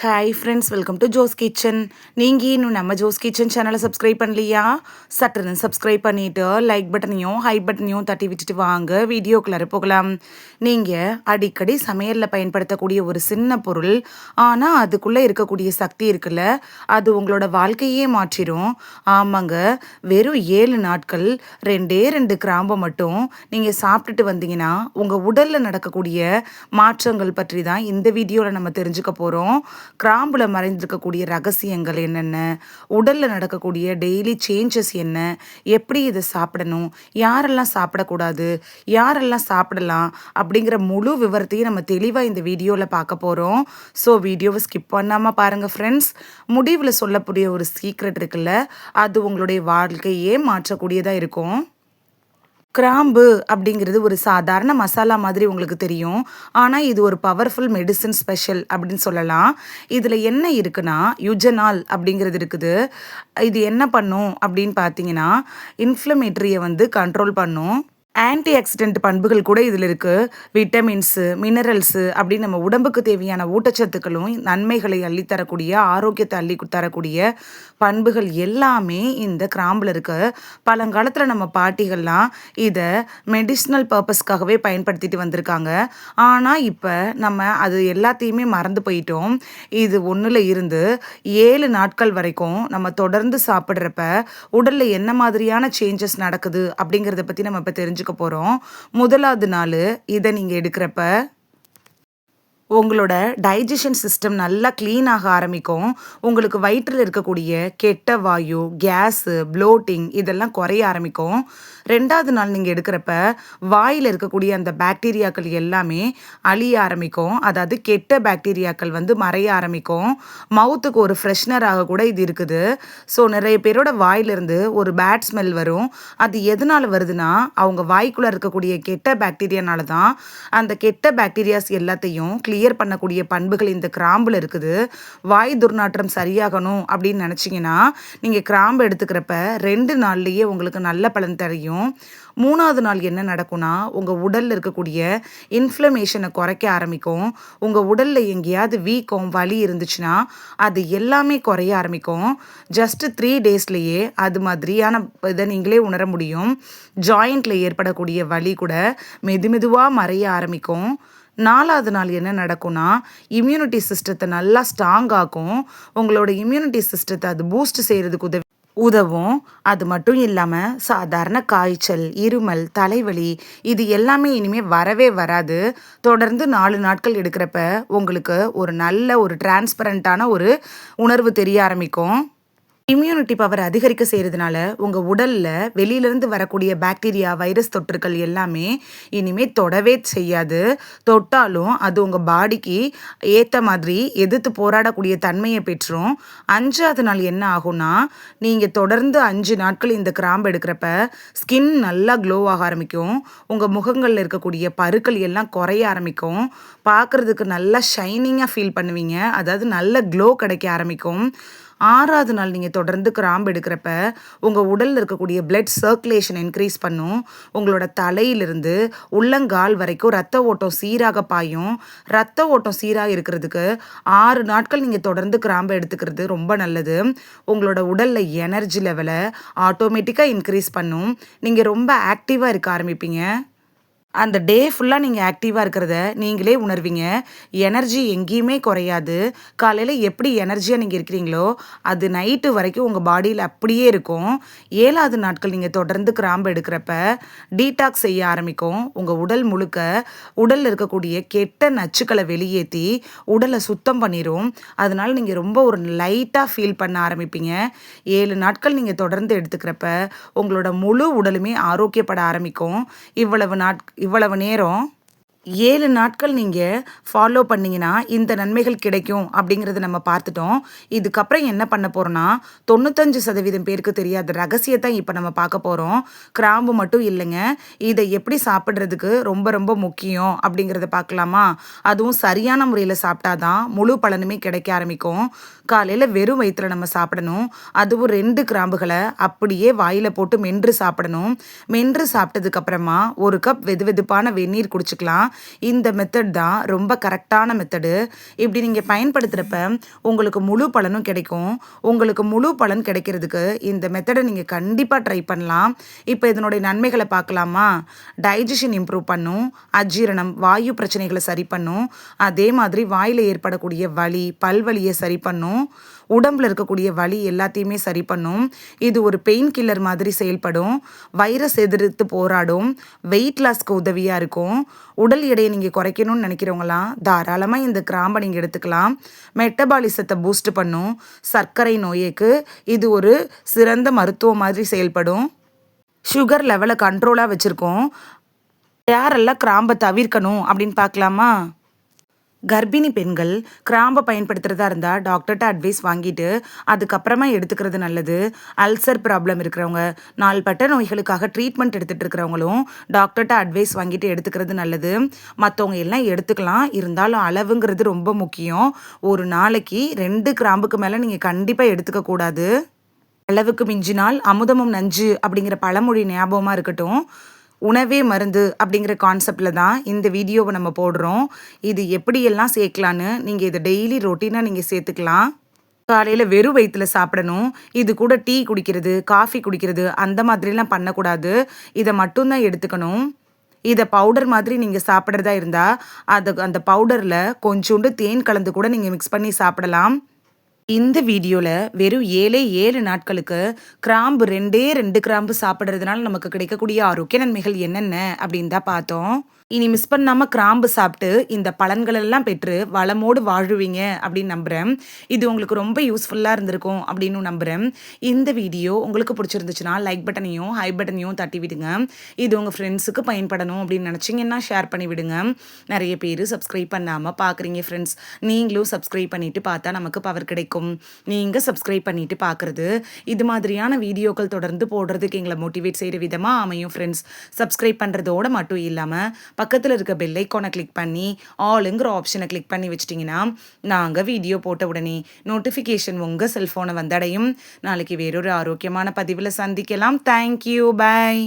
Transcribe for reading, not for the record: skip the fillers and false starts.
Hi friends, welcome to Jo's Kitchen. நீங்கள் இன்னும் நம்ம ஜோஸ் கிச்சன் சேனலை சப்ஸ்கிரைப் பண்ணலையா? சட்டுன்னு சப்ஸ்கிரைப் பண்ணிவிட்டு லைக் பட்டனையும் ஹை பட்டனையும் தட்டி விட்டுட்டு வாங்க வீடியோக்குள்ளார போகலாம். நீங்கள் அடிக்கடி சமையலில் பயன்படுத்தக்கூடிய ஒரு சின்ன பொருள், ஆனால் அதுக்குள்ளே இருக்கக்கூடிய சக்தி இருக்குல்ல, அது உங்களோட வாழ்க்கையே மாற்றிடும். ஆமாங்க, வெறும் 7 நாட்கள் 2 கிராம்பை மட்டும் நீங்கள் சாப்பிட்டுட்டு வந்தீங்கன்னா உங்கள் உடலில் நடக்கக்கூடிய மாற்றங்கள் பற்றி தான் இந்த வீடியோவில் நம்ம தெரிஞ்சுக்க போகிறோம். கிராம்புல மறைந்திருக்கக்கூடிய ரகசியங்கள் என்னென்ன, உடல்ல நடக்கக்கூடிய டெய்லி சேஞ்சஸ் என்ன, எப்படி இதை சாப்பிடணும், யாரெல்லாம் சாப்பிடக்கூடாது, யாரெல்லாம் சாப்பிடலாம் அப்படிங்கிற முழு விவரத்தையும் நம்ம தெளிவாக இந்த வீடியோவில் பார்க்க போகிறோம். ஸோ வீடியோவை ஸ்கிப் பண்ணாமல் பாருங்கள் ஃப்ரெண்ட்ஸ். முடிவில் சொல்லக்கூடிய ஒரு சீக்ரெட் இருக்குல்ல, அது உங்களுடைய வாழ்க்கையே மாற்றக்கூடியதாக இருக்கும். கிராம்பு அப்படிங்கிறது ஒரு சாதாரண மசாலா மாதிரி உங்களுக்கு தெரியும். ஆனால் இது ஒரு பவர்ஃபுல் மெடிசின் ஸ்பெஷல் அப்படின்னு சொல்லலாம். இதில் என்ன இருக்குன்னா, யுஜனால் அப்படிங்கிறது இருக்குது. இது என்ன பண்ணும் அப்படின்னு பார்த்தீங்கன்னா, இன்ஃப்ளமேட்டரியை கண்ட்ரோல் பண்ணும். ஆன்டி ஆக்சிடென்ட் பண்புகள் கூட இதில் இருக்குது. விட்டமின்ஸு, மினரல்ஸு அப்படின்னு நம்ம உடம்புக்கு தேவையான ஊட்டச்சத்துக்களும் நன்மைகளை அள்ளித்தரக்கூடிய, ஆரோக்கியத்தை தரக்கூடிய பண்புகள் எல்லாமே இந்த கிராம்பில் இருக்குது. பழங்காலத்தில் நம்ம பாட்டிகள்லாம் இதை மெடிசினல் பர்பஸ்க்காகவே பயன்படுத்திட்டு வந்திருக்காங்க. ஆனால் இப்போ நம்ம அது எல்லாத்தையுமே மறந்து போயிட்டோம். இது ஒன்றில் இருந்து 7 நாட்கள் வரைக்கும் நம்ம தொடர்ந்து சாப்பிட்றப்ப உடலில் என்ன மாதிரியான சேஞ்சஸ் நடக்குது அப்படிங்கிறத பற்றி நம்ம இப்போ தெரிஞ்சுக்க போகிறோம். முதலாவது நாள் இதை நீங்கள் எடுக்கிறப்ப உங்களோட டைஜஷன் சிஸ்டம் நல்லா க்ளீன் ஆக ஆரம்பிக்கும். உங்களுக்கு வயிற்றில் இருக்கக்கூடிய கெட்ட வாயு, கேஸு, ப்ளோட்டிங் இதெல்லாம் குறைய ஆரம்பிக்கும். 2வது நாள் நீங்கள் எடுக்கிறப்ப வாயில் இருக்கக்கூடிய அந்த பாக்டீரியாக்கள் எல்லாமே அழிய ஆரம்பிக்கும். அதாவது கெட்ட பாக்டீரியாக்கள் மறைய ஆரம்பிக்கும். மவுத்துக்கு ஒரு ஃப்ரெஷ்னராக கூட இது இருக்குது. ஸோ நிறைய பேரோட வாயிலிருந்து ஒரு பேட் ஸ்மெல் வரும். அது எதனால் வருதுன்னா, அவங்க வாய்க்குள்ளே இருக்கக்கூடிய கெட்ட பாக்டீரியானால தான். அந்த கெட்ட பாக்டீரியாஸ் எல்லாத்தையும் கிளியர் பண்ணக்கூடிய பண்புகள் இந்த கிராம்பில் இருக்குது. வாய் துர்நாற்றம் சரியாகணும் அப்படின்னு நினச்சிங்கன்னா, நீங்கள் கிராம்பு எடுத்துக்கிறப்ப 2 நாள்லேயே உங்களுக்கு நல்ல பலன் தெரியும். 3வது நாள் என்ன நடக்கும்னா, உங்கள் உடலில் இருக்கக்கூடிய இன்ஃப்ளமேஷனை குறைக்க ஆரம்பிக்கும். உங்கள் உடலில் எங்கேயாவது வீக்கம், வலி இருந்துச்சுன்னா அது எல்லாமே குறைய ஆரம்பிக்கும். ஜஸ்ட் 3 டேஸ்லேயே அது மாதிரியான இதை நீங்களே உணர முடியும். ஜாயிண்டில் ஏற்படக்கூடிய வலி கூட மெதுவாக மறைய ஆரம்பிக்கும். 4வது நாள் என்ன நடக்கும்னா, இம்யூனிட்டி சிஸ்டத்தை நல்லா ஸ்ட்ராங் ஆக்கும். உங்களோட இம்யூனிட்டி சிஸ்டத்தை அது பூஸ்ட் செய்கிறதுக்கு உதவும். அது மட்டும் இல்லாமல் சாதாரண காய்ச்சல், இருமல், தலைவலி இது எல்லாமே இனிமேல் வரவே வராது. தொடர்ந்து 4 நாட்கள் எடுக்கிறப்ப உங்களுக்கு ஒரு நல்ல ஒரு டிரான்ஸ்பரண்ட்டான ஒரு உணர்வு தெரிய ஆரம்பிக்கும். இம்யூனிட்டி பவர் அதிகரிக்க செய்கிறதுனால உங்கள் உடலில் வெளியிலேருந்து வரக்கூடிய பாக்டீரியா, வைரஸ் தொற்றுக்கள் எல்லாமே இனிமேல் தொடவே செய்யாது. தொட்டாலும் அது உங்கள் பாடிக்கு ஏற்ற மாதிரி எதிர்த்து போராடக்கூடிய தன்மையை பெற்றும். 5வது நாள் என்ன ஆகும்னா, நீங்கள் தொடர்ந்து 5 நாட்கள் இந்த கிராம்பு எடுக்கிறப்ப ஸ்கின் நல்லா க்ளோ ஆக ஆரம்பிக்கும். உங்கள் முகங்களில் இருக்கக்கூடிய பருக்கள் எல்லாம் குறைய ஆரம்பிக்கும். பார்க்குறதுக்கு நல்லா ஷைனிங்காக ஃபீல் பண்ணுவீங்க. அதாவது நல்ல க்ளோ கிடைக்க ஆரம்பிக்கும். 6வது நாள் நீங்கள் தொடர்ந்து கிராம்பு எடுக்கிறப்ப உங்கள் உடலில் இருக்கக்கூடிய பிளட் சர்க்குலேஷன் இன்க்ரீஸ் பண்ணும். உங்களோட தலையிலிருந்து உள்ளங்கால் வரைக்கும் ரத்த ஓட்டம் சீராக பாயும். ரத்த ஓட்டம் சீராக இருக்கிறதுக்கு 6 நாட்கள் நீங்கள் தொடர்ந்து கிராம்பு எடுத்துக்கிறது ரொம்ப நல்லது. உங்களோட உடலில் எனர்ஜி லெவலை ஆட்டோமேட்டிக்காக இன்க்ரீஸ் பண்ணும். நீங்கள் ரொம்ப ஆக்டிவாக இருக்க ஆரம்பிப்பீங்க. அந்த டே ஃபுல்லாக நீங்கள் ஆக்டிவாக இருக்கிறத நீங்களே உணர்வீங்க. எனர்ஜி எங்கேயுமே குறையாது. காலையில் எப்படி எனர்ஜியாக நீங்கள் இருக்கிறீங்களோ அது நைட்டு வரைக்கும் உங்கள் பாடியில் அப்படியே இருக்கும். 7வது நாட்கள் நீங்கள் தொடர்ந்து கிராம்பு எடுக்கிறப்ப டீடாக்ஸ் செய்ய ஆரம்பிக்கும். உங்கள் உடல் முழுக்க உடலில் இருக்கக்கூடிய கெட்ட நச்சுக்களை வெளியேற்றி உடலை சுத்தம் பண்ணிடும். அதனால் நீங்கள் ரொம்ப ஒரு லைட்டாக ஃபீல் பண்ண ஆரம்பிப்பீங்க. 7 நாட்கள் நீங்கள் தொடர்ந்து எடுத்துக்கிறப்ப உங்களோட முழு உடலுமே ஆரோக்கியப்பட ஆரம்பிக்கும். இவ்வளவு நேரம் 7 நாட்கள் நீங்கள் ஃபாலோ பண்ணிங்கன்னா இந்த நன்மைகள் கிடைக்கும் அப்படிங்கிறத நம்ம பார்த்துட்டோம். இதுக்கப்புறம் என்ன பண்ண போகிறோன்னா, 95% பேருக்கு தெரியாத ரகசியத்தை இப்போ நம்ம பார்க்க போகிறோம். கிராம்பு மட்டும் இல்லைங்க, இதை எப்படி சாப்பிட்றதுக்கு ரொம்ப ரொம்ப முக்கியம் அப்படிங்கிறத பார்க்கலாமா? அதுவும் சரியான முறையில் சாப்பிட்டாதான் முழு பலனுமே கிடைக்க ஆரம்பிக்கும். காலையில் வெறும் வயிற்றில் நம்ம சாப்பிடணும். அதுவும் 2 கிராம்புகளை அப்படியே வாயில் போட்டு மென்று சாப்பிடணும். மென்று சாப்பிட்டதுக்கப்புறமா 1 கப் வெதுவெதுப்பான வெந்நீர் குடிச்சிக்கலாம். இந்த மெத்தட் தான் ரொம்ப கரெக்டான மெத்தடு. இப்படி நீங்கள் பயன்படுத்துகிறப்ப உங்களுக்கு முழு பலனும் கிடைக்கும். உங்களுக்கு முழு பலன் கிடைக்கிறதுக்கு இந்த மெத்தடை நீங்கள் கண்டிப்பாக ட்ரை பண்ணலாம். இப்போ இதனுடைய நன்மைகளை பார்க்கலாமா? டைஜஷன் இம்ப்ரூவ் பண்ணும், அஜீரணம், வாயு பிரச்சனைகளை சரி பண்ணும், அதே மாதிரி வாயில் ஏற்படக்கூடிய வலி, பல்வலியை சரி பண்ணும், உடம்பில் இருக்கக்கூடிய வலி எல்லாத்தையுமே சரி பண்ணும். இது ஒரு பெயின் கில்லர் மாதிரி செயல்படும். வைரஸ் எதிர்த்து போராடும். வெயிட் லாஸ்க்கு உதவியாக இருக்கும். உடல் எடையை நீங்கள் குறைக்கணும்னு நினைக்கிறவங்களாம் தாராளமாக இந்த கிராம்பை நீங்கள் எடுத்துக்கலாம். மெட்டபாலிசத்தை பூஸ்ட் பண்ணும். சர்க்கரை நோய்க்கு இது ஒரு சிறந்த மருத்துவம் மாதிரி செயல்படும். சுகர் லெவலை கண்ட்ரோலாக வச்சுருக்கோம். யாரெல்லாம் கிராம்பை தவிர்க்கணும் அப்படின்னு பார்க்கலாமா? கர்ப்பிணி பெண்கள் கிராம்பை பயன்படுத்துகிறதா இருந்தால் டாக்டர்கிட்ட அட்வைஸ் வாங்கிட்டு அதுக்கப்புறமா எடுத்துக்கிறது நல்லது. அல்சர் ப்ராப்ளம் இருக்கிறவங்க, நாள்பட்ட நோய்களுக்காக ட்ரீட்மெண்ட் எடுத்துகிட்டு இருக்கிறவங்களும் டாக்டர்கிட்ட அட்வைஸ் வாங்கிட்டு எடுத்துக்கிறது நல்லது. மற்றவங்க எல்லாம் எடுத்துக்கலாம், இருந்தாலும் அளவுங்கிறது ரொம்ப முக்கியம். ஒரு நாளைக்கு 2 கிராம்புக்கு மேலே நீங்கள் கண்டிப்பாக எடுத்துக்கக்கூடாது. அளவுக்கு மிஞ்சினால் அமுதமும் நஞ்சு அப்படிங்கிற பழமொழி ஞாபகமாக இருக்கட்டும். உணவே மருந்து அப்படிங்கிற கான்செப்டில் தான் இந்த வீடியோவை நம்ம போடுறோம். இது எப்படியெல்லாம் சேர்க்கலான்னு நீங்கள் இதை டெய்லி ரொட்டீனாக நீங்கள் சேர்த்துக்கலாம். காலையில் வெறும் வயிற்றில் சாப்பிடணும். இது கூட டீ குடிக்கிறது, காஃபி குடிக்கிறது அந்த மாதிரிலாம் பண்ணக்கூடாது. இதை மட்டும்தான் எடுத்துக்கணும். இதை பவுடர் மாதிரி நீங்கள் சாப்பிட்றதா இருந்தால் அந்த பவுடரில் கொஞ்சோண்டு தேன் கலந்து கூட நீங்கள் மிக்ஸ் பண்ணி சாப்பிடலாம். இந்த வீடியோவில் வெறும் 7 நாட்களுக்கு கிராம்பு 2 கிராம்பு சாப்பிட்றதுனால நமக்கு கிடைக்கக்கூடிய ஆரோக்கிய நன்மைகள் என்னென்ன அப்படின்னு தான் பார்த்தோம். இனி மிஸ் பண்ணாமல் கிராம்பு சாப்பிட்டு இந்த பலன்களெல்லாம் பெற்று வளமோடு வாழுவீங்க அப்படின்னு நம்புகிறேன். இது உங்களுக்கு ரொம்ப யூஸ்ஃபுல்லாக இருந்திருக்கும் அப்படின்னு நம்புகிறேன். இந்த வீடியோ உங்களுக்கு பிடிச்சிருந்துச்சுன்னா லைக் பட்டனையும் ஹை பட்டனையும் தட்டி விடுங்க. இது உங்கள் ஃப்ரெண்ட்ஸுக்கு பயன்படணும் அப்படின்னு நினச்சிங்கன்னா ஷேர் பண்ணி விடுங்க. நிறைய பேர் சப்ஸ்கிரைப் பண்ணாமல் பார்க்குறீங்க ஃப்ரெண்ட்ஸ். நீங்களும் சப்ஸ்கிரைப் பண்ணிவிட்டு பார்த்தா நமக்கு பவர் கிடைக்கும். நீங்கள் சப்ஸ்கிரைப் பண்ணிவிட்டு பார்க்குறது இது மாதிரியான வீடியோக்கள் தொடர்ந்து போடுறதுக்கு எங்களை மோட்டிவேட் செய்கிற விதமாக அமையும் ஃப்ரெண்ட்ஸ். சப்ஸ்கிரைப் பண்ணுறதோடு மட்டும் இல்லாமல் பக்கத்தில் இருக்க பெல் ஐக்கானை கிளிக் பண்ணி ஆளுங்கிற ஆப்ஷனை கிளிக் பண்ணி வச்சிட்டிங்கன்னா நாங்கள் வீடியோ போட்ட உடனே நோட்டிஃபிகேஷன் உங்கள் செல்ஃபோனை வந்தடையும். நாளைக்கு வேறொரு ஆரோக்கியமான பதிவில் சந்திக்கலாம். தேங்க்யூ, பாய்.